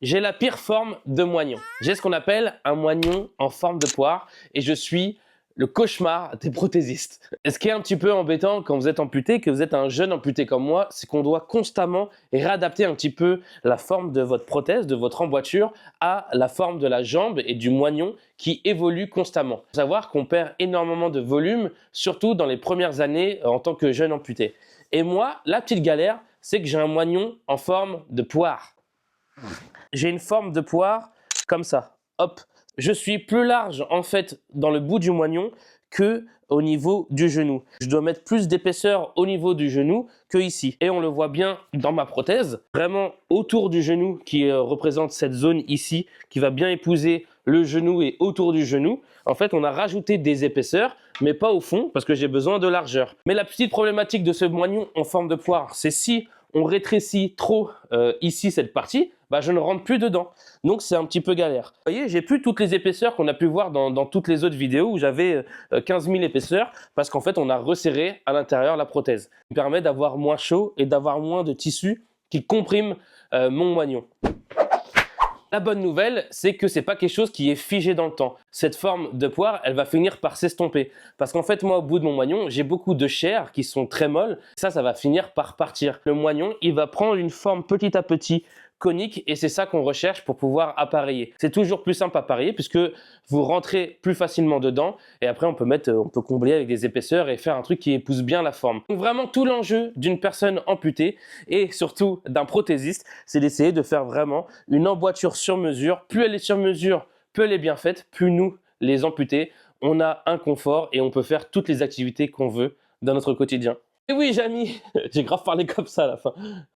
J'ai la pire forme de moignon. J'ai ce qu'on appelle un moignon en forme de poire et je suis le cauchemar des prothésistes. Et ce qui est un petit peu embêtant quand vous êtes amputé, que vous êtes un jeune amputé comme moi, c'est qu'on doit constamment réadapter un petit peu la forme de votre prothèse, de votre emboîture, à la forme de la jambe et du moignon qui évolue constamment. Il faut savoir qu'on perd énormément de volume, surtout dans les premières années en tant que jeune amputé. Et moi, la petite galère, c'est que j'ai un moignon en forme de poire. J'ai une forme de poire comme ça. Hop. Je suis plus large en fait dans le bout du moignon que au niveau du genou. Je dois mettre plus d'épaisseur au niveau du genou que ici. Et on le voit bien dans ma prothèse, vraiment autour du genou qui représente cette zone ici qui va bien épouser le genou et autour du genou. En fait, on a rajouté des épaisseurs, mais pas au fond parce que j'ai besoin de largeur. Mais la petite problématique de ce moignon en forme de poire, c'est si on rétrécit trop ici cette partie, bah, je ne rentre plus dedans. Donc c'est un petit peu galère. Vous voyez, j'ai plus toutes les épaisseurs qu'on a pu voir dans toutes les autres vidéos où j'avais 15 000 épaisseurs parce qu'en fait on a resserré à l'intérieur la prothèse. Ça me permet d'avoir moins chaud et d'avoir moins de tissu qui comprime mon moignon. La bonne nouvelle, c'est que c'est pas quelque chose qui est figé dans le temps. Cette forme de poire, elle va finir par s'estomper. Parce qu'en fait, moi, au bout de mon moignon, j'ai beaucoup de chair qui sont très molles. Ça va finir par partir. Le moignon, il va prendre une forme petit à petit conique et c'est ça qu'on recherche pour pouvoir appareiller. C'est toujours plus simple à appareiller puisque vous rentrez plus facilement dedans et après on peut combler avec des épaisseurs et faire un truc qui épouse bien la forme. Donc vraiment tout l'enjeu d'une personne amputée et surtout d'un prothésiste, c'est d'essayer de faire vraiment une emboîture sur mesure. Plus elle est sur mesure, plus elle est bien faite, plus nous, les amputés, on a un confort et on peut faire toutes les activités qu'on veut dans notre quotidien. Et oui, Jamy, j'ai grave parlé comme ça à la fin.